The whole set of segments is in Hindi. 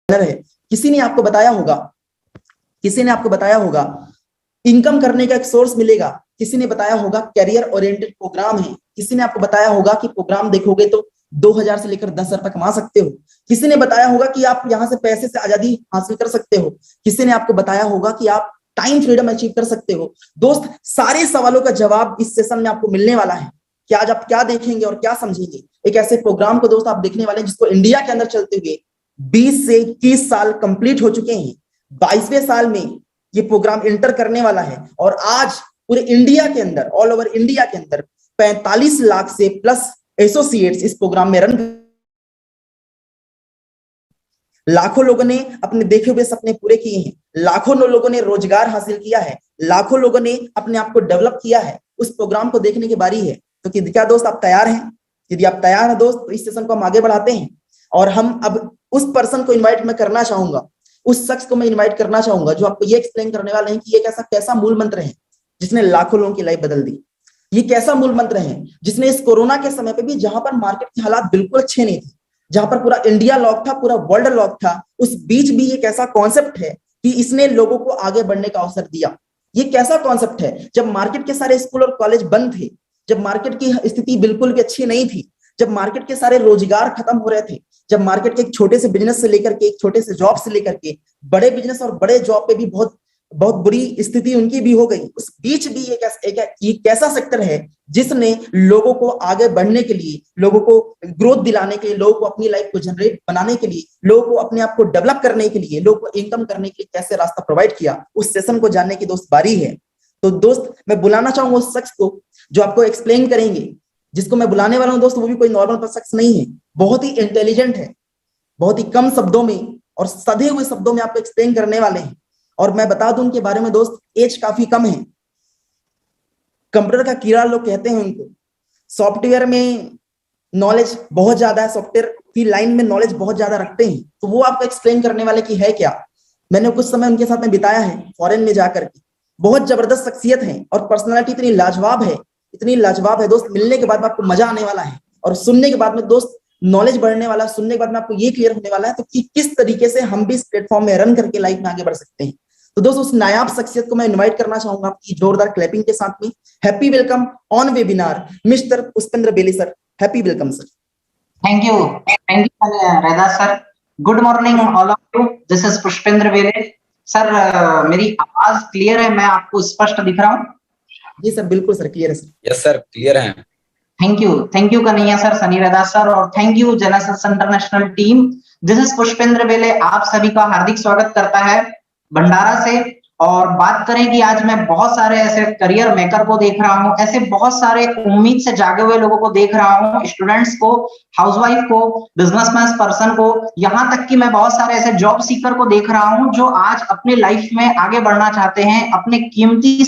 है। किसी ने आपको बताया होगा इनकम करने का एक सोर्स मिलेगा, किसी ने बताया होगा कैरियर ओरिएंटेड प्रोग्राम है, किसी ने आपको बताया होगा कि प्रोग्राम देखोगे तो 2000 से लेकर 10,000 तक कमा सकते हो, किसी ने बताया होगा कि आप यहां से पैसे से आजादी हासिल कर सकते हो, किसी ने आपको बताया होगा कि आप टाइम फ्रीडम अचीव कर सकते हो। दोस्त, सारे सवालों का जवाब इस सेशन में आपको मिलने वाला है कि आज आप क्या देखेंगे और क्या समझेंगे। एक ऐसे प्रोग्राम को दोस्त आप देखने वाले हैं जिसको इंडिया के अंदर चलते हुए 20 से 21 साल कंप्लीट हो चुके हैं। 22वें साल में ये प्रोग्राम इंटर करने वाला है और आज पूरे इंडिया के अंदर, ऑल ओवर इंडिया के अंदर 45 लाख से प्लस एसोसिएट्स इस प्रोग्राम में रन। लाखों लोगों ने अपने देखे हुए सपने पूरे किए हैं, लाखों लोगों ने रोजगार हासिल किया है, लाखों लोगों ने अपने आप को डेवलप किया है। उस प्रोग्राम को देखने की बारी है। तो क्या दोस्त आप तैयार हैं? यदि आप तैयार हैं दोस्त, तो इस सेशन को हम आगे बढ़ाते हैं और हम अब उस पर्सन को इन्वाइट मैं करना चाहूंगा, उस शख्स को मैं इन्वाइट करना चाहूंगा जो आपको ये एक्सप्लेन करने वाले हैं कि ये कैसा मूल मंत्र है जिसने लाखों लोगों की लाइफ बदल दी। ये कैसा मूल मंत्र है जिसने इस कोरोना के समय पे भी, जहां पर मार्केट के हालात बिल्कुल अच्छे नहीं थे, जहां पर पूरा इंडिया लॉक था, पूरा वर्ल्ड लॉक था, उस बीच भी ये कैसा कॉन्सेप्ट है कि इसने लोगों को आगे बढ़ने का अवसर दिया। ये कैसा कॉन्सेप्ट है जब मार्केट के सारे स्कूल और कॉलेज बंद थे, जब मार्केट की स्थिति बिल्कुल भी अच्छी नहीं थी, जब मार्केट के सारे रोजगार खत्म हो रहे थे, जब मार्केट के एक छोटे से बिजनेस से लेकर के, एक छोटे से जॉब से लेकर के बड़े बिजनेस और बड़े जॉब पे भी बहुत बहुत बुरी स्थिति उनकी भी हो गई, उस बीच भी ये कैसा सेक्टर है जिसने लोगों को आगे बढ़ने के लिए, लोगों को ग्रोथ दिलाने के लिए, लोगों को अपनी लाइफ को जनरेट बनाने के लिए, लोगों को अपने आप को डेवलप करने के लिए, लोगों को इनकम करने के लिए कैसे रास्ता प्रोवाइड किया, उस सेशन को जानने की दोस्त बारी है। तो दोस्त, मैं बुलाना चाहूंगा उस शख्स को जो आपको एक्सप्लेन करेंगे। जिसको मैं बुलाने वाला हूं दोस्त, वो भी कोई नॉर्मल शख्स नहीं है, बहुत ही इंटेलिजेंट है, बहुत ही कम शब्दों में और सधे हुए शब्दों में आपको एक्सप्लेन करने वाले हैं। और मैं बता दूं उनके बारे में दोस्त, एज काफी कम है, कंप्यूटर का कीड़ा लोग कहते हैं उनको, सॉफ्टवेयर में नॉलेज बहुत ज्यादा है, सॉफ्टवेयर की लाइन में नॉलेज बहुत ज्यादा रखते हैं। तो वो आपको एक्सप्लेन करने वाले की है क्या। मैंने कुछ समय उनके साथ में बिताया है फॉरेन में जाकर के, बहुत जबरदस्त शख्सियत है और पर्सनालिटी इतनी लाजवाब है, इतनी लाजवाब है दोस्त, मिलने के बाद आपको मजा आने वाला है और सुनने के बाद में दोस्त नॉलेज बढ़ने वाला, सुनने के बाद में आपको ये क्लियर होने वाला है तो कि किस तरीके से हम भी इस प्लेटफॉर्म में रन करके लाइफ में आगे बढ़ सकते हैं। तो दोस्तों, उस नायाब शख्सियत को मैं इनवाइट करना चाहूंगा आपकी जोरदार क्लैपिंग के साथ में। Happy welcome on webinar mister Pushpendra Beli sir, happy welcome sir. Thank you Raidas sir. Good morning all of you, this is Pushpendra Bele sir. मेरी आवाज क्लियर है? मैं आपको स्पष्ट दिख रहा हूँ? जी सर, बिल्कुल सर, क्लियर है सर। यस सर, क्लियर है। Thank you Kanhaiya sir, Sunny Raidas sir, और thank you Genesis International team. This is Pushpendra Bele, आप सभी का हार्दिक स्वागत करता है भंडारा से। और बात करें कि आज मैं बहुत सारे ऐसे करियर मेकर को देख रहा हूं, ऐसे बहुत सारे उम्मीद से जागे हुए लोगों को देख रहा हूं, स्टूडेंट्स को, हाउसवाइफ को, बिजनेसमैन पर्सन को, यहाँ तक कि मैं बहुत सारे ऐसे जॉब सीकर को देख रहा हूं जो आज अपनी लाइफ में आगे बढ़ना चाहते हैं, अपने कीमती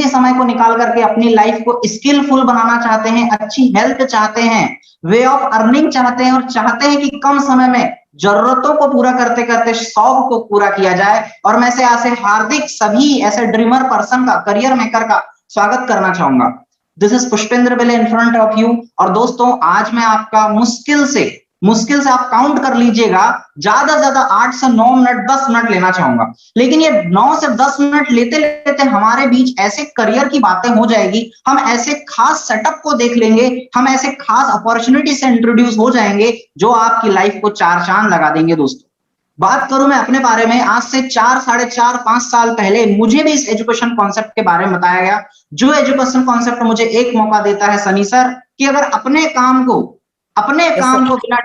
समय को निकाल करके अपनी लाइफ को स्किलफुल बनाना चाहते हैं, अच्छी हेल्थ चाहते हैं, वे ऑफ अर्निंग चाहते हैं और चाहते हैं कि कम समय में जरूरतों को पूरा करते करते शौक को पूरा किया जाए। और मैं से ऐसे हार्दिक सभी ऐसे ड्रीमर पर्सन का, करियर मेकर का स्वागत करना चाहूंगा। दिस इज पुष्पेंद्र बेले इन फ्रंट ऑफ यू। और दोस्तों, आज मैं आपका मुश्किल से आप काउंट कर लीजिएगा, ज्यादा से ज्यादा 8 से 9 मिनट, 10 मिनट लेना चाहूंगा। लेकिन ये 9 से 10 मिनट लेते लेते हमारे बीच ऐसे करियर की बातें हो जाएगी, हम ऐसे खास सेटअप को देख लेंगे, हम ऐसे खास अपॉर्चुनिटी से इंट्रोड्यूस हो जाएंगे जो आपकी लाइफ को 4 चांद लगा देंगे। दोस्तों, बात करूं मैं अपने बारे में, आज से 4, साढ़े 4, 5 साल पहले मुझे भी इस एजुकेशन कॉन्सेप्ट के बारे में बताया गया। जो एजुकेशन कॉन्सेप्ट मुझे एक मौका देता है सनी सर, कि अगर अपने काम को बिना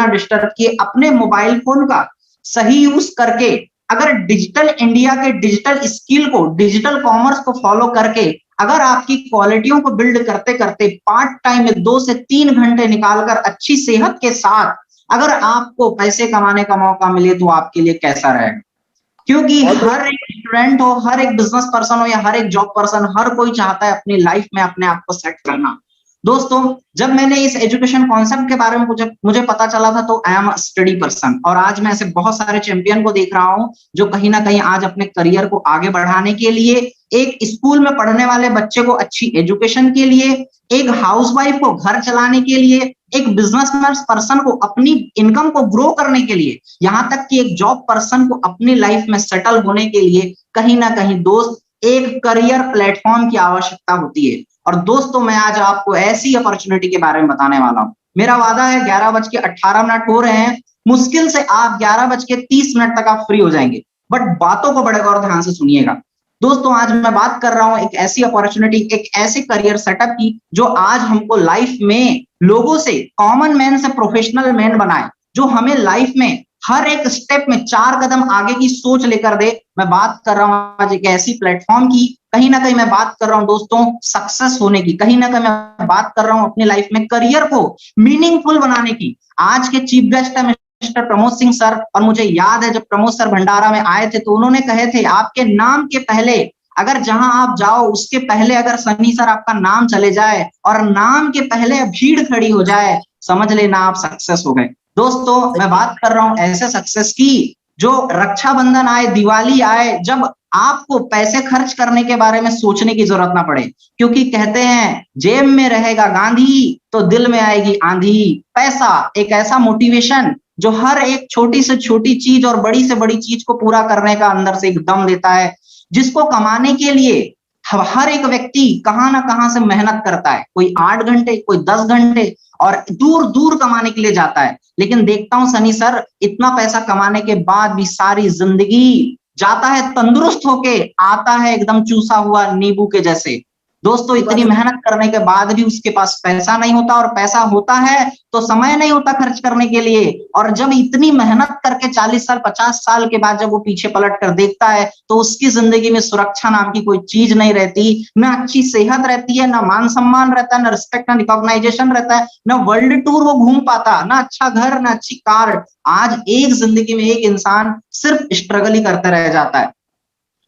डिस्टर्ब किए, अपने मोबाइल फोन का सही यूज करके, अगर डिजिटल इंडिया के डिजिटल स्किल को, डिजिटल कॉमर्स को फॉलो करके, अगर आपकी क्वालिटियों को बिल्ड करते करते पार्ट टाइम में 2 से 3 घंटे निकालकर अच्छी सेहत के साथ अगर आपको पैसे कमाने का मौका मिले तो आपके लिए कैसा रहेगा। क्योंकि हर एक स्टूडेंट हो, हर एक बिजनेस पर्सन हो या हर एक जॉब पर्सन, हर कोई चाहता है अपनी लाइफ में अपने आप को सेट करना। दोस्तों, जब मैंने इस एजुकेशन कॉन्सेप्ट के बारे में मुझे पता चला था तो I am a study person, और आज मैं ऐसे बहुत सारे चैंपियन को देख रहा हूं जो कहीं ना कहीं आज अपने करियर को आगे बढ़ाने के लिए एक स्कूल में पढ़ने वाले बच्चे को अच्छी एजुकेशन के लिए, एक हाउसवाइफ को घर चलाने के लिए, एक बिजनेसमैन पर्सन को अपनी इनकम को ग्रो करने के लिए, यहां तक कि एक जॉब पर्सन को अपनी लाइफ में सेटल होने के लिए कहीं ना कहीं दोस्त एक करियर प्लेटफॉर्म की आवश्यकता होती है। और दोस्तों मैं आज आपको ऐसी अपॉर्चुनिटी के बारे में बताने वाला हूं। मेरा वादा है 11:18 हो रहे हैं, मुश्किल से आप 11:30 तक आप फ्री हो जाएंगे, बट बातों को बड़े गौर ध्यान से सुनिएगा। दोस्तों आज मैं बात कर रहा हूं एक ऐसी अपॉर्चुनिटी, एक ऐसे करियर सेटअप की जो आज हमको लाइफ में लोगों से, कॉमन मैन से प्रोफेशनल मैन बनाए, जो हमें लाइफ में हर एक स्टेप में 4 कदम आगे की सोच लेकर दे। मैं बात कर रहा हूं आज एक ऐसी प्लेटफॉर्म की, कहीं ना कहीं मैं बात कर रहा हूं दोस्तों सक्सेस होने की, कहीं ना कहीं मैं बात कर रहा हूं अपनी लाइफ में करियर को मीनिंगफुल बनाने की। आज के चीफ गेस्ट है मिस्टर प्रमोद सिंह सर, और मुझे याद है जब प्रमोद सर भंडारा में आए थे तो उन्होंने कहे थे आपके नाम के पहले, अगर जहां आप जाओ उसके पहले अगर सनी सर आपका नाम चले जाए और नाम के पहले भीड़ खड़ी हो जाए, समझ लेना आप सक्सेस हो गए। दोस्तों मैं बात कर रहा हूं ऐसे सक्सेस की जो रक्षाबंधन आए, दिवाली आए, जब आपको पैसे खर्च करने के बारे में सोचने की जरूरत ना पड़े, क्योंकि कहते हैं जेब में रहेगा गांधी तो दिल में आएगी आंधी। पैसा एक ऐसा मोटिवेशन जो हर एक छोटी से छोटी चीज और बड़ी से बड़ी चीज को पूरा करने का अंदर से एक दम देता है, जिसको कमाने के लिए हर एक व्यक्ति कहां ना कहां से मेहनत करता है, कोई 8 घंटे, कोई 10 घंटे, और दूर दूर कमाने के लिए जाता है। लेकिन देखता हूं सनी सर इतना पैसा कमाने के बाद भी सारी जिंदगी जाता है तंदुरुस्त होके, आता है एकदम चूसा हुआ नींबू के जैसे। दोस्तों इतनी मेहनत करने के बाद भी उसके पास पैसा नहीं होता, और पैसा होता है तो समय नहीं होता खर्च करने के लिए। और जब इतनी मेहनत करके 40 साल 50 साल के बाद जब वो पीछे पलट कर देखता है तो उसकी जिंदगी में सुरक्षा नाम की कोई चीज नहीं रहती, ना अच्छी सेहत रहती है, ना मान सम्मान रहता है, ना रिस्पेक्ट, ना रिकॉग्नाइजेशन रहता है, ना वर्ल्ड टूर वो घूम पाता, ना अच्छा घर, ना अच्छी कार। आज एक जिंदगी में एक इंसान सिर्फ स्ट्रगल ही करता रह जाता है।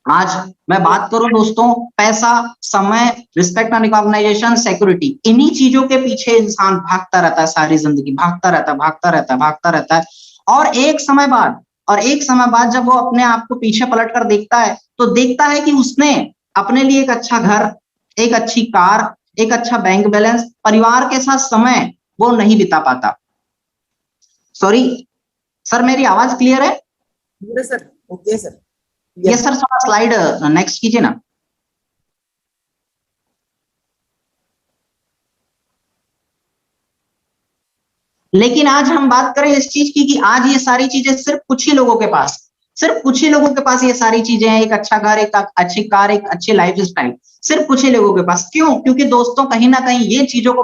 आज मैं बात करूं दोस्तों, पैसा, समय, रिस्पेक्ट एंड रिकॉग्नाइजेशन, सिक्योरिटी, इन्हीं चीजों के पीछे इंसान भागता रहता है, सारी जिंदगी भागता रहता है, भागता रहता है, भागता रहता है। और एक समय बाद जब वो अपने आप को पीछे पलट कर देखता है तो देखता है कि उसने अपने लिए एक अच्छा घर, एक अच्छी कार, एक अच्छा बैंक बैलेंस, परिवार के साथ समय वो नहीं बिता पाता। सॉरी सर, मेरी आवाज क्लियर है? Sir okay sir. Yes sir, थोड़ा स्लाइड नेक्स्ट कीजिए ना। लेकिन आज हम बात करें इस चीज की कि आज ये सारी चीजें सिर्फ कुछ ही लोगों के पास, सिर्फ कुछ ही लोगों के पास ये सारी चीजें हैं, एक अच्छा घर, एक अच्छी कार, एक अच्छी लाइफ स्टाइल, सिर्फ कुछ ही लोगों के पास। क्यों? क्योंकि दोस्तों कहीं ना कहीं ये चीजों को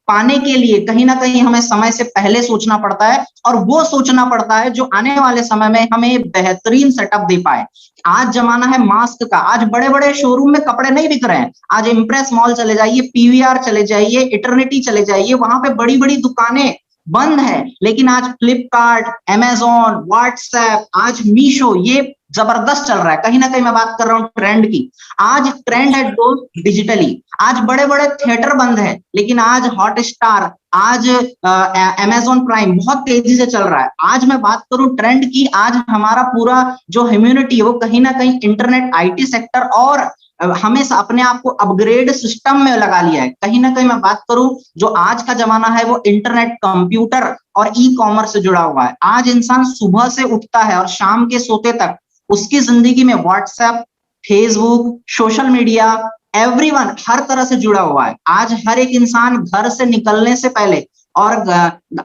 पाने के लिए कहीं ना कहीं हमें समय से पहले सोचना पड़ता है, और वो सोचना पड़ता है जो आने वाले समय में हमें बेहतरीन सेटअप दे पाए। आज जमाना है मास्क का, आज बड़े बड़े शोरूम में कपड़े नहीं बिक रहे हैं। आज इम्प्रेस मॉल चले जाइए, पीवीआर चले जाइए, इटर्निटी चले जाइए, वहां पे बड़ी बड़ी दुकानें बंद है। लेकिन आज फ्लिपकार्ट, अमेजोन, व्हाट्सएप, आज मीशो, ये जबरदस्त चल रहा है। कहीं ना कहीं मैं बात कर रहा हूँ ट्रेंड की। आज ट्रेंड है दोस्त डिजिटली। आज बड़े बड़े थिएटर बंद है, लेकिन आज हॉटस्टार, आज अमेजोन प्राइम बहुत तेजी से चल रहा है। आज मैं बात करूं ट्रेंड की, आज हमारा पूरा जो ह्यूमैनिटी है वो कहीं ना कहीं इंटरनेट, आईटी सेक्टर और हमेशा अपने आप को अपग्रेड सिस्टम में लगा लिया है। कहीं ना कहीं मैं बात करूं जो आज का जमाना है वो इंटरनेट, कंप्यूटर और ई कॉमर्स से जुड़ा हुआ है। आज इंसान सुबह से उठता है और शाम के सोते तक उसकी जिंदगी में WhatsApp, Facebook, social media, everyone हर तरह से जुड़ा हुआ है। आज हर एक इंसान घर से निकलने से पहले और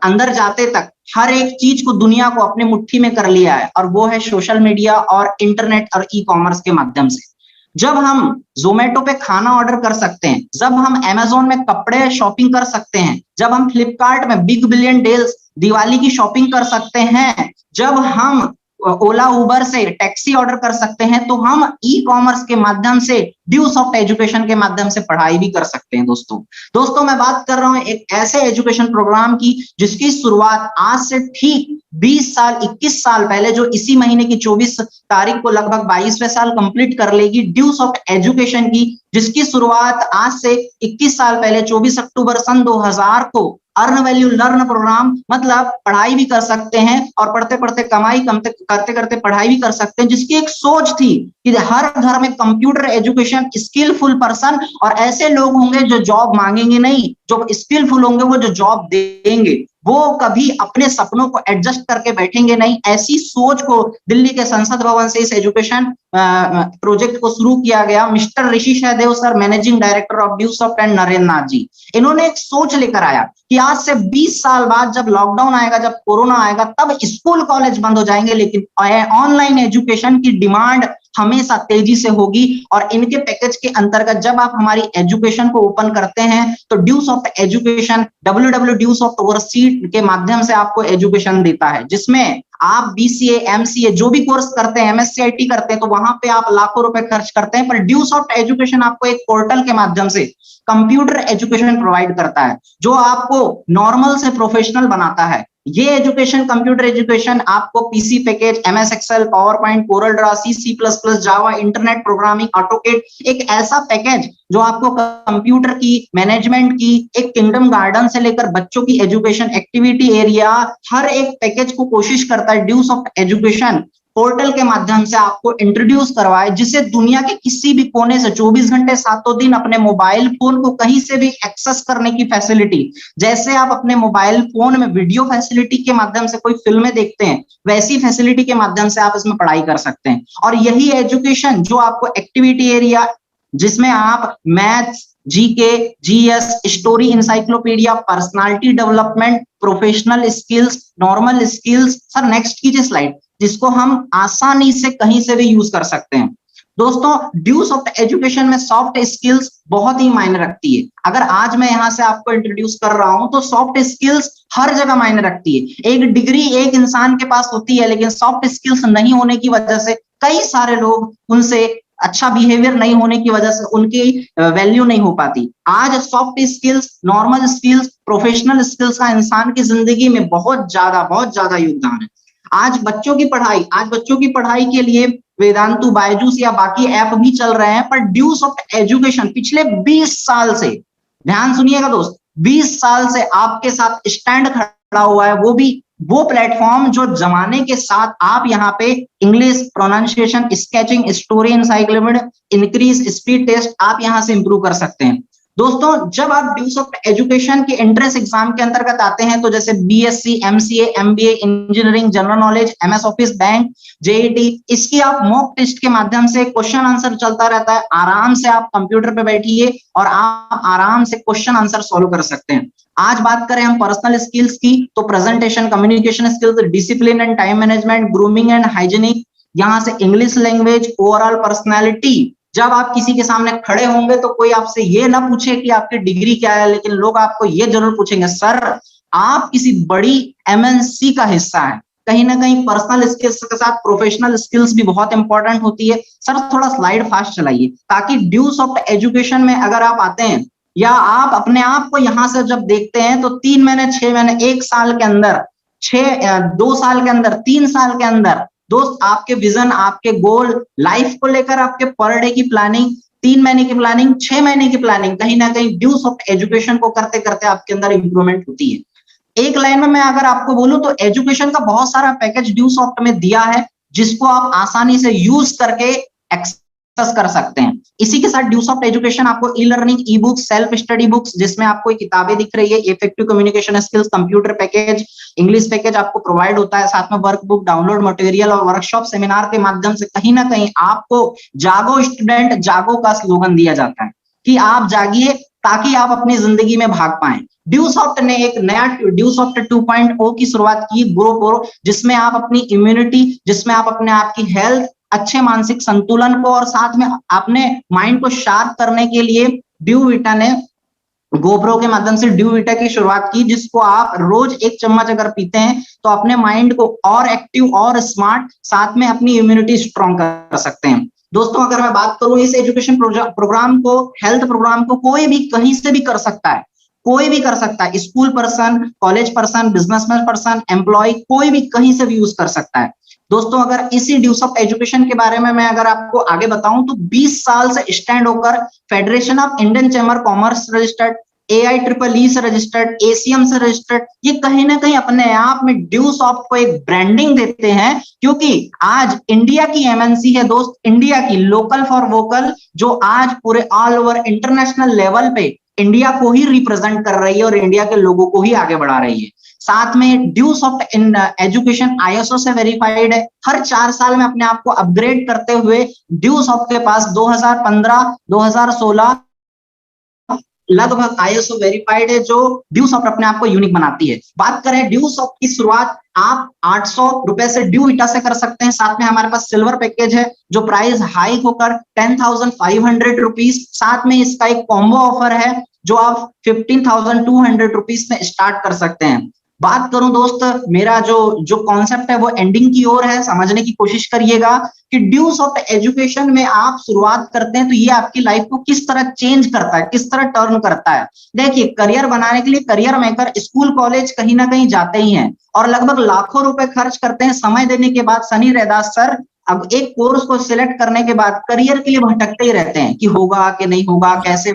अंदर जाते तक हर एक चीज को, दुनिया को अपने मुट्ठी में कर लिया है, और वो है सोशल मीडिया और इंटरनेट और ई कॉमर्स के माध्यम से। जब हम जोमेटो पे खाना ऑर्डर कर सकते हैं, जब हम अमेजोन में कपड़े शॉपिंग कर सकते हैं, जब हम फ्लिपकार्ट में बिग बिलियन डेल्स दिवाली की शॉपिंग कर सकते हैं, जब हम ओला उबर से टैक्सी ऑर्डर कर सकते हैं, तो हम ई कॉमर्स के माध्यम से, ड्यू सॉफ्ट एजुकेशन के माध्यम से पढ़ाई भी कर सकते हैं। दोस्तों मैं बात कर रहा हूं एक ऐसे एजुकेशन प्रोग्राम की जिसकी शुरुआत आज से ठीक 20 साल 21 साल पहले, जो इसी महीने की 24 तारीख को लगभग 22वें साल कंप्लीट कर लेगी, ड्यू सॉफ्ट एजुकेशन की, जिसकी शुरुआत आज से 21 साल पहले 24 अक्टूबर सन 2000 को अर्न वैल्यू लर्न प्रोग्राम, मतलब पढ़ाई भी कर सकते हैं और पढ़ते पढ़ते कमाई करते करते पढ़ाई भी कर सकते हैं, जिसकी एक सोच थी कि हर घर में कंप्यूटर एजुकेशन, स्किलफुल पर्सन, और ऐसे लोग होंगे जो जॉब मांगेंगे नहीं, जो स्किलफुल होंगे वो जो जॉब देंगे, वो कभी अपने सपनों को एडजस्ट करके बैठेंगे नहीं। ऐसी सोच को दिल्ली के संसद भवन से इस एजुकेशन प्रोजेक्ट को शुरू किया गया। Mister Rishi Sahdev sir, managing director of Dusoft and Narendra Nath ji, इन्होंने एक सोच लेकर आया कि आज से 20 साल बाद जब लॉकडाउन आएगा, जब कोरोना आएगा, तब स्कूल कॉलेज बंद हो जाएंगे, लेकिन ऑनलाइन एजुकेशन की डिमांड हमेशा तेजी से होगी। और इनके पैकेज के अंतर्गत जब आप हमारी एजुकेशन को ओपन करते हैं तो ड्यूसॉफ्ट एजुकेशन www.ड्यूसॉफ्ट के माध्यम से आपको एजुकेशन देता है, जिसमें आप बीसीए, एमसीए जो भी कोर्स करते हैं, एमएससीआईटी करते हैं, तो वहां पे आप लाखों रुपए खर्च करते हैं, पर ड्यूसॉफ्ट एजुकेशन आपको एक पोर्टल के माध्यम से कंप्यूटर एजुकेशन प्रोवाइड करता है, जो आपको नॉर्मल से प्रोफेशनल बनाता है। ये एजुकेशन, कंप्यूटर एजुकेशन, आपको PC package, MS Excel, PowerPoint, Corel Draw, C plus plus, Java, internet programming, AutoCAD, एक ऐसा पैकेज जो आपको कंप्यूटर की, मैनेजमेंट की, एक किंगडम गार्डन से लेकर बच्चों की एजुकेशन, एक्टिविटी एरिया, हर एक पैकेज को कोशिश करता है ड्यूसॉफ्ट एजुकेशन पोर्टल के माध्यम से आपको इंट्रोड्यूस करवाए, जिसे दुनिया के किसी भी कोने से 24 घंटे 7 दिन अपने मोबाइल फोन को कहीं से भी एक्सेस करने की फैसिलिटी। जैसे आप अपने मोबाइल फोन में वीडियो फैसिलिटी के माध्यम से कोई फिल्में देखते हैं, वैसी फैसिलिटी के माध्यम से आप इसमें पढ़ाई कर सकते हैं। और यही एजुकेशन जो आपको एक्टिविटी एरिया, जिसमें आप maths, GK, GS, story, encyclopedia, personality development, professional skills, normal skills, sir next कीजिए स्लाइड, जिसको हम आसानी से कहीं से भी यूज कर सकते हैं। दोस्तों, ड्यूसॉफ्ट एजुकेशन में सॉफ्ट स्किल्स बहुत ही मायने रखती है। अगर आज मैं यहां से आपको इंट्रोड्यूस कर रहा हूं तो सॉफ्ट स्किल्स हर जगह मायने रखती है। एक डिग्री एक इंसान के पास होती है, लेकिन सॉफ्ट स्किल्स नहीं होने की वजह से कई सारे लोग, उनसे अच्छा बिहेवियर नहीं होने की वजह से उनकी वैल्यू नहीं हो पाती। आज soft skills, normal skills, professional skills का इंसान की जिंदगी में बहुत ज्यादा योगदान है। आज बच्चों की पढ़ाई के लिए वेदांतु, बायजूस या बाकी ऐप भी चल रहे हैं, पर ड्यूसॉफ्ट एजुकेशन पिछले 20 साल से, ध्यान सुनिएगा दोस्त, 20 साल से आपके साथ स्टैंड खड़ा हुआ है। वो प्लेटफॉर्म जो जमाने के साथ आप यहाँ पे English pronunciation, sketching, story, encyclopedia, increase speed test आप यहाँ से इंप्रूव कर सकते हैं। दोस्तों, जब आप ड्यूसॉफ्ट एजुकेशन के एंट्रेंस एग्जाम के अंतर्गत आते हैं, तो जैसे BSc, MCA, MBA, engineering, general knowledge, MS office, bank, JET, इसकी आप मॉक टेस्ट के माध्यम से क्वेश्चन आंसर चलता रहता है। आराम से आप कंप्यूटर पे बैठिए और आप आराम से क्वेश्चन आंसर सॉल्व कर सकते हैं। आज बात करें हम पर्सनल स्किल्स की, तो presentation, communication skills, discipline and time management, grooming and hygienic, यहाँ से इंग्लिश लैंग्वेज, ओवरऑल पर्सनैलिटी। जब आप किसी के सामने खड़े होंगे तो कोई आपसे ये ना पूछे कि आपकी डिग्री क्या है, लेकिन लोग आपको ये जरूर पूछेंगे, सर आप किसी बड़ी एमएनसी का हिस्सा है। कहीं ना कहीं पर्सनल स्किल्स के साथ प्रोफेशनल स्किल्स भी बहुत इंपॉर्टेंट होती है। सर थोड़ा स्लाइड फास्ट चलाइए, ताकि ड्यूसॉफ्ट एजुकेशन में अगर आप आते हैं या आप अपने आप को यहां से जब देखते हैं, तो 3 महीने, 6 महीने, 1 साल के अंदर, 2 साल के अंदर, 3 साल के अंदर, दोस्त आपके विजन, आपके गोल, लाइफ को लेकर आपके पर डे की प्लानिंग, 3 महीने की प्लानिंग, 6 महीने की प्लानिंग, कहीं ना कहीं ड्यूसॉफ्ट एजुकेशन को करते करते आपके अंदर इंप्रूवमेंट होती है। एक लाइन में मैं अगर आपको बोलूं तो एजुकेशन का बहुत सारा पैकेज ड्यूसॉफ्ट में दिया है, जिसको आप आसानी से यूज करके एक्सेस कर सकते हैं। इसी के साथ ड्यूसॉफ्ट एजुकेशन आपको e learning, e books, self study books, जिसमें आपको किताबें दिख रही है, effective communication skills, computer package, English package आपको प्रोवाइड होता है, साथ में वर्कबुक, डाउनलोड मटेरियल और वर्कशॉप, सेमिनार के माध्यम से कहीं ना कहीं आपको जागो स्टूडेंट, जागो का स्लोगन दिया जाता है कि आप जागिए ताकि आप अपनी जिंदगी में भाग पाएं। ड्यूसॉफ्ट ने एक नया ड्यूसॉफ्ट 2.0 की शुरुआत की, ग्रो, जिसमें आप अपनी इम्यूनिटी, जिसमें आप अपने आप की हेल्थ, अच्छे मानसिक संतुलन को और साथ में अपने माइंड को शार्प करने के लिए ड्यूविटा ने गोप्रो के माध्यम से ड्यूविटा की शुरुआत की, जिसको आप रोज 1 चम्मच अगर पीते हैं तो अपने माइंड को और एक्टिव और स्मार्ट, साथ में अपनी इम्यूनिटी स्ट्रॉन्ग कर सकते हैं। दोस्तों, अगर मैं बात करूं इस एजुकेशन प्रोग्राम को, हेल्थ प्रोग्राम को कोई भी कहीं से भी कर सकता है, कोई भी कर सकता है। School person, college person, businessman person, employ, कोई भी कहीं से भी यूज कर सकता है। दोस्तों, अगर इसी ड्यूसॉफ्ट एजुकेशन के बारे में मैं अगर आपको आगे बताऊं तो 20 साल से स्टैंड होकर federation of Indian chamber commerce registered, AIEEE से रजिस्टर्ड, ACM से रजिस्टर्ड, ये कहीं ना कहीं अपने आप में ड्यूसॉफ्ट को एक ब्रांडिंग देते हैं, क्योंकि आज इंडिया की MNC है दोस्त, इंडिया की, लोकल फॉर वोकल, जो आज पूरे ऑल ओवर इंटरनेशनल लेवल पे इंडिया को ही रिप्रेजेंट कर रही है और इंडिया के लोगों को ही आगे बढ़ा रही है। साथ में ड्यूसॉफ्ट इन एजुकेशन ISO से वेरीफाइड है। हर 4 साल में अपने आप को अपग्रेड करते हुए ड्यूसॉफ्ट के पास 2015, 2016 लगभग ISO वेरीफाइड है, जो ड्यूसॉफ्ट अपने आप को यूनिक बनाती है। बात करें ड्यूसॉफ्ट की शुरुआत आप 800 रुपए से ड्यू ईटा से कर सकते हैं। साथ में हमारे पास सिल्वर पैकेज है, जो प्राइस हाइक होकर 10,500 रुपीज, साथ में इसका एक कॉम्बो ऑफर है जो आप 15,200 रुपीज में स्टार्ट कर सकते हैं। बात करूं दोस्त, मेरा जो कॉन्सेप्ट है वो एंडिंग की ओर है, समझने की कोशिश करिएगा कि ड्यूसॉफ्ट एजुकेशन में आप शुरुआत करते हैं तो ये आपकी लाइफ को किस तरह चेंज करता है, किस तरह टर्न करता है। देखिए, करियर बनाने के लिए करियर मेकर स्कूल कॉलेज कहीं ना कहीं जाते ही हैं और लगभग लाखों रुपए खर्च करते हैं। समय देने के बाद सनी रैदास सर अब एक कोर्स को सिलेक्ट करने के बाद करियर के लिए भटकते ही रहते हैं कि होगा कि नहीं होगा, कैसे,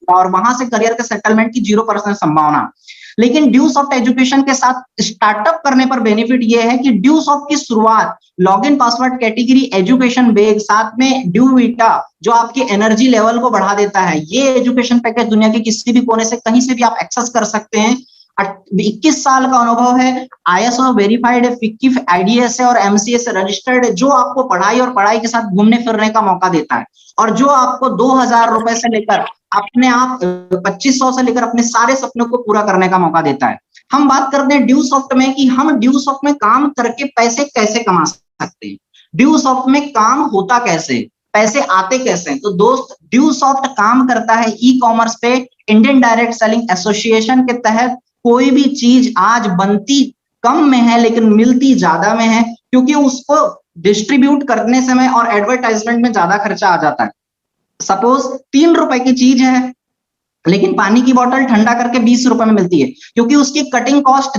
और वहां से करियर के सेटलमेंट की 0% संभावना। लेकिन ड्यूसॉफ्ट एजुकेशन के साथ स्टार्टअप करने पर बेनिफिट ये है कि ड्यूसॉफ्ट की शुरुआत लॉगिन पासवर्ड कैटेगरी एजुकेशन बेग, साथ में ड्यू वीटा जो आपकी एनर्जी लेवल को बढ़ा देता है। ये एजुकेशन पैकेज दुनिया के किसी भी कोने से कहीं से भी आप एक्सेस कर सकते हैं। 21 साल का अनुभव है, ISO वेरीफाइड है, FICCI IDS है और MCA से रजिस्टर्ड है, जो आपको पढ़ाई और पढ़ाई के साथ घूमने फिरने का मौका देता है और जो आपको 2,000 रुपए से लेकर अपने आप 2,500 से लेकर अपने सारे सपनों को पूरा करने का मौका देता है। हम बात करते हैं ड्यूसॉफ्ट में कि हम ड्यूसॉफ्ट में काम करके पैसे कैसे कमा सकते हैं, ड्यूसॉफ्ट में काम होता कैसे, पैसे आते कैसे। तो दोस्त, ड्यूसॉफ्ट काम करता है ई-कॉमर्स पे, इंडियन डायरेक्ट सेलिंग एसोसिएशन के तहत। कोई भी चीज आज बनती कम में है लेकिन मिलती ज्यादा में है, क्योंकि उसको डिस्ट्रीब्यूट करने समय और एडवर्टाइजमेंट में ज्यादा खर्चा आ जाता है। सपोज 3 रुपए की चीज है लेकिन पानी की बोतल ठंडा करके 20 रुपए में मिलती है, क्योंकि उसकी कटिंग कॉस्ट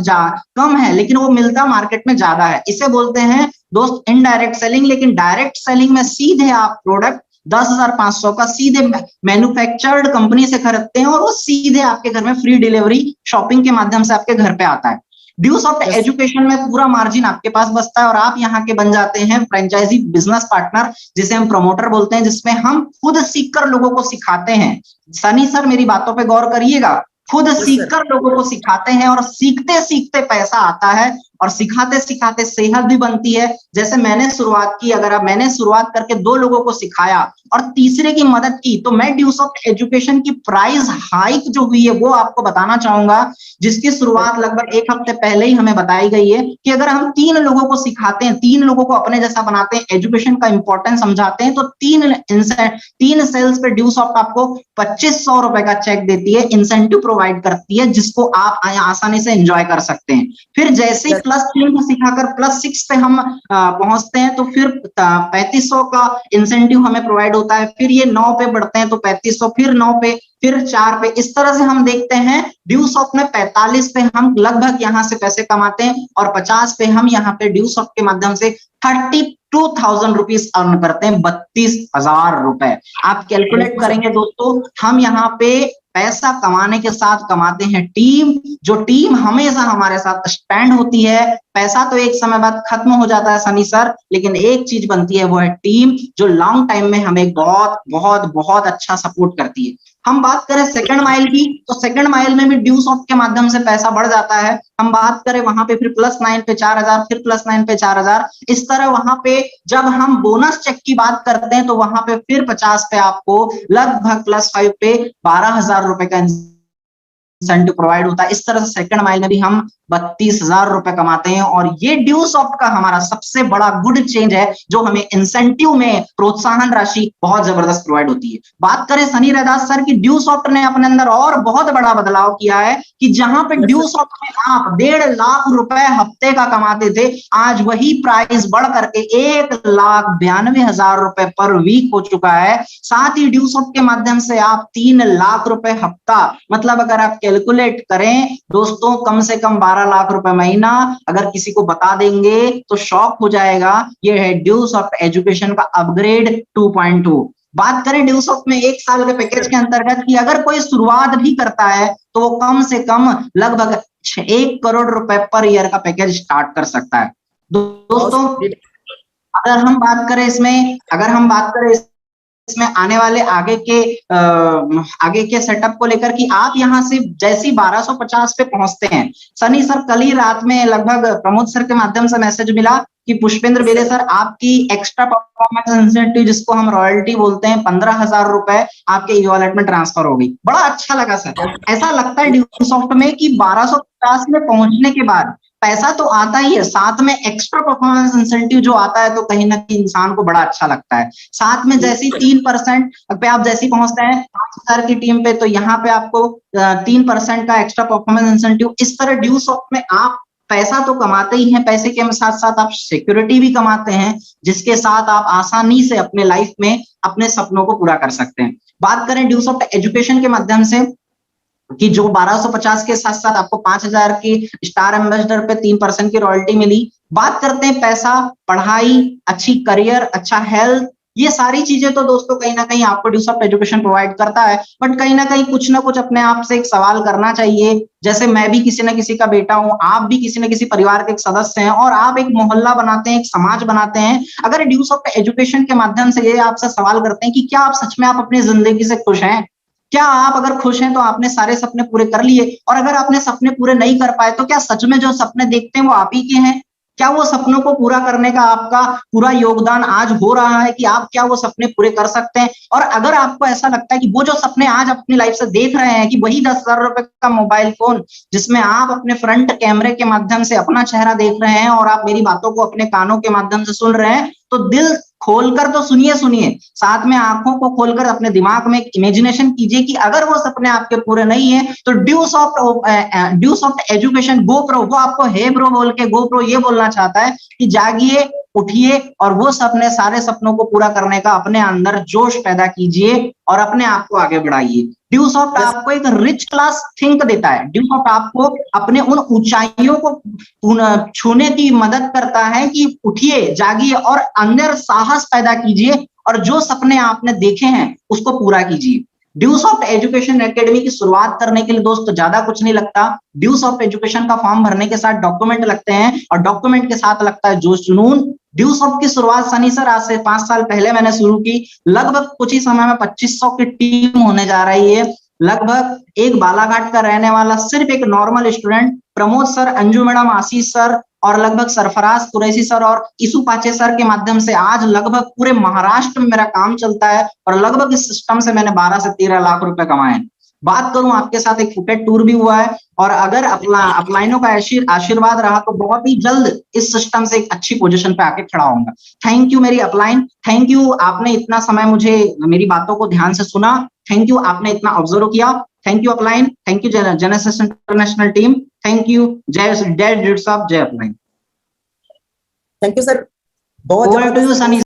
कम है लेकिन वो मिलता मार्केट में ज्यादा है। इसे बोलते हैं दोस्त इनडायरेक्ट सेलिंग। लेकिन डायरेक्ट सेलिंग में सीधे आप प्रोडक्ट 10,500 का सीधे मैन्युफैक्चर्ड कंपनी से खरीदते हैं और वो सीधे आपके घर में फ्री डिलीवरी शॉपिंग के माध्यम से आपके घर पे आता है। ड्यूसॉफ्ट एजुकेशन में पूरा मार्जिन आपके पास बचता है और आप यहाँ के बन जाते हैं फ्रेंचाइजी बिजनेस पार्टनर, जिसे हम प्रमोटर बोलते हैं, जिसमें हम खुद सीखकर लोगों को सिखाते हैं। सनी सर, मेरी बातों पे गौर करिएगा, खुद सीखकर लोगों को सिखाते हैं और सीखते सीखते पैसा आता है और सिखाते सिखाते सेहत भी बनती है। जैसे मैंने शुरुआत की, अगर अब मैंने शुरुआत करके 2 लोगों को सिखाया और तीसरे की मदद की, तो मैं ड्यूसॉफ्ट एजुकेशन की प्राइस हाइक जो हुई है वो आपको बताना चाहूंगा, जिसकी शुरुआत लगभग 1 हफ्ते पहले ही हमें बताई गई है कि अगर हम 3 लोगों को सिखाते हैं, 3 लोगों को अपने जैसा बनाते हैं, एजुकेशन का इंपॉर्टेंस समझाते हैं, तो 3 सेल्स पे ड्यूसॉफ्ट आपको 2,500 रुपए का चेक देती है, इंसेंटिव प्रोवाइड करती है, जिसको आप आसानी से एंजॉय कर सकते हैं। फिर जैसे +3 को सिखाकर +6 पे हम पहुंचते हैं तो फिर 3,500 का इंसेंटिव हमें प्रोवाइड होता है। फिर ये 9 पे बढ़ते हैं तो 3,500, फिर 9 पे, फिर 4 पे। इस तरह से हम देखते हैं ड्यूसॉफ्ट में 45 पे हम लगभग यहाँ से पैसे कमाते हैं और 50 पे हम यहाँ पे ड्यूसॉफ्ट के माध्यम से 32,000 रुपीज अर्न करते हैं, 32,000 रुपए। आप कैलकुलेट करेंगे दोस्तों, हम यहाँ पे पैसा कमाने के साथ कमाते हैं टीम, जो टीम हमेशा हमारे साथ स्टैंड होती है। पैसा तो एक समय बाद खत्म हो जाता है सनी सर, लेकिन एक चीज बनती है, वो है टीम, जो लॉन्ग टाइम में हमें बहुत बहुत बहुत अच्छा सपोर्ट करती है। हम बात करें सेकंड माइल की, तो सेकंड माइल में भी ड्यूसॉफ्ट के माध्यम से पैसा बढ़ जाता है। हम बात करें वहां पे फिर +9 पे 4,000, फिर +9 पे 4,000। इस तरह वहां पे जब हम बोनस चेक की बात करते हैं तो वहां पे फिर 50 पे आपको लगभग +5 पे 12,000 रुपए का इंसेंटिव प्रोवाइड होता है। इस तरह से सेकंड माइल में भी हम 32,000 रुपए कमाते हैं और ये ड्यूसॉफ्ट का हमारा सबसे बड़ा गुड चेंज है, जो हमें इंसेंटिव में प्रोत्साहन राशि बहुत जबरदस्त प्रोवाइड होती है। बात करें सनी रैदास सर की, ड्यूसॉफ्ट ने अपने अंदर और बहुत बड़ा बदलाव किया है कि जहां पे ड्यूसॉफ्ट में आप 1.5 लाख रुपए हफ्ते का कमाते थे, आज वही प्राइस बढ़ करके 1,92,000 रुपए पर वीक हो चुका है। साथ ही ड्यूसॉफ्ट के माध्यम से आप 3 लाख रुपए हफ्ता, मतलब अगर आप कैलकुलेट करें दोस्तों, कम से कम 12 लाख रुपए महीना, अगर किसी को बता देंगे तो शॉक हो जाएगा। ये है ड्यूसॉफ्ट एजुकेशन का अपग्रेड 2.2। बात करें ड्यूसॉफ्ट में 1 साल के पैकेज के अंतर्गत कि अगर कोई शुरुआत भी करता है तो वो कम से कम लगभग 1 करोड़ रुपए पर ईयर का पैकेज स्टार्ट कर सकता है। दोस्तों अगर हम बात करें इसमें आने वाले आगे के सेटअप को लेकर कि आप यहाँ से जैसी 1250 पे पहुंचते हैं, सनी सर कल ही रात में लगभग प्रमोद सर के माध्यम से मैसेज मिला कि पुष्पेंद्र बेले सर आपकी एक्स्ट्रा परफॉर्मेंस इंसेंटिव जिसको हम रॉयल्टी बोलते हैं 15,000 रुपए आपके ई वॉलेट में ट्रांसफर हो गई। बड़ा अच्छा लगा सर। ऐसा लगता है ड्यूसॉफ्ट में कि 1250 में पहुंचने के बाद पैसा तो आता ही है, साथ में एक्स्ट्रा परफॉर्मेंस इंसेंटिव जो आता है तो कहीं ना कहीं इंसान को बड़ा अच्छा लगता है। साथ में जैसी 3% पे आप जैसी पहुंचते हैं 5,000 की टीम पे तो यहाँ पे आपको 3% का एक्स्ट्रा परफॉर्मेंस इंसेंटिव। इस तरह ड्यूसॉफ्ट में आप पैसा तो कमाते ही हैं, पैसे के साथ साथ आप सिक्योरिटी भी कमाते हैं जिसके साथ आप आसानी से अपने लाइफ में अपने सपनों को पूरा कर सकते हैं। बात करें ड्यूसॉफ्ट एजुकेशन के माध्यम से कि जो 1250 के साथ साथ आपको 5,000 की स्टार एम्बेसडर पे 3% की रॉयल्टी मिली। बात करते हैं पैसा, पढ़ाई, अच्छी करियर, अच्छा हेल्थ, ये सारी चीजें तो दोस्तों कहीं ना कहीं आपको ड्यूसॉफ्ट एजुकेशन प्रोवाइड करता है। बट कहीं ना कहीं कुछ ना कुछ अपने आप से एक सवाल करना चाहिए, जैसे मैं भी किसी ना किसी का बेटा हूं, आप भी किसी ना किसी परिवार के एक सदस्य हैं और आप एक मोहल्ला बनाते हैं, एक समाज बनाते हैं। अगर ड्यूसॉफ्ट एजुकेशन के माध्यम से ये आपसे सवाल करते हैं कि क्या आप सच में आप अपनी जिंदगी से खुश हैं, क्या आप अगर खुश हैं तो आपने सारे सपने पूरे कर लिए, और अगर आपने सपने पूरे नहीं कर पाए तो क्या सच में जो सपने देखते हैं वो आप ही के हैं? क्या वो सपनों को पूरा करने का आपका पूरा योगदान आज हो रहा है कि आप क्या वो सपने पूरे कर सकते हैं? और अगर आपको ऐसा लगता है कि वो जो सपने आज अपनी लाइफ से देख रहे हैं कि वही 10,000 रुपए का मोबाइल फोन जिसमें आप अपने फ्रंट कैमरे के माध्यम से अपना चेहरा देख रहे हैं और आप मेरी बातों को अपने कानों के माध्यम से सुन रहे हैं, तो दिल खोलकर तो सुनिए, साथ में आंखों को खोलकर अपने दिमाग में एक इमेजिनेशन कीजिए कि अगर वो सपने आपके पूरे नहीं है तो ड्यूसॉफ्ट एजुकेशन GoPro वो आपको हे ब्रो बोल के GoPro ये बोलना चाहता है कि जागिए, उठिए और वो सपने सारे सपनों को पूरा करने का अपने अंदर जोश पैदा कीजिए और अपने आप को आगे बढ़ाइए। ड्यूसॉफ्ट आपको एक रिच क्लास थिंक देता है। ड्यूसॉफ्ट आपको अपने उन ऊंचाइयों को छूने की मदद करता है कि उठिए, जागिए और अंदर साहस पैदा कीजिए और जो सपने आपने देखे हैं उसको पूरा कीजिए। ड्यूसॉफ्ट एजुकेशन एकेडमी की शुरुआत करने के लिए दोस्तों ज्यादा कुछ नहीं लगता। ड्यूसॉफ्ट एजुकेशन का फॉर्म भरने के साथ डॉक्यूमेंट लगते हैं और डॉक्यूमेंट के साथ लगता है जोश जुनून। ड्यूसॉफ्ट की शुरुआत सनी सर आज से 5 साल पहले मैंने शुरू की। लगभग कुछ ही समय में 2500 की टीम होने जा रही है। लगभग एक बालाघाट का रहने वाला सिर्फ एक normal student Pramod sir, Anju madam, Ashish sir और लगभग सरफराज कुरैशी सर और ईसु पाचे सर के माध्यम से आज लगभग पूरे महाराष्ट्र में मेरा काम चलता है और लगभग इस सिस्टम से मैंने 12 से 13 लाख रुपए कमाए हैं। बात करूं आपके साथ एक फुकेट टूर भी हुआ है और अगर अपलाइनों का आशीर्वाद रहा तो बहुत ही जल्द इस सिस्टम से एक अच्छी पोजीशन पे आके खड़ा होऊंगा। थैंक यू मेरी अपलाइन, थैंक यू आपने इतना समय मुझे मेरी बातों को ध्यान से सुना, थैंक यू आपने इतना ऑब्जर्व किया, thank you upline, thank you Genesis International team, thank you. जय upline. Thank you sir. Over to you Sunny.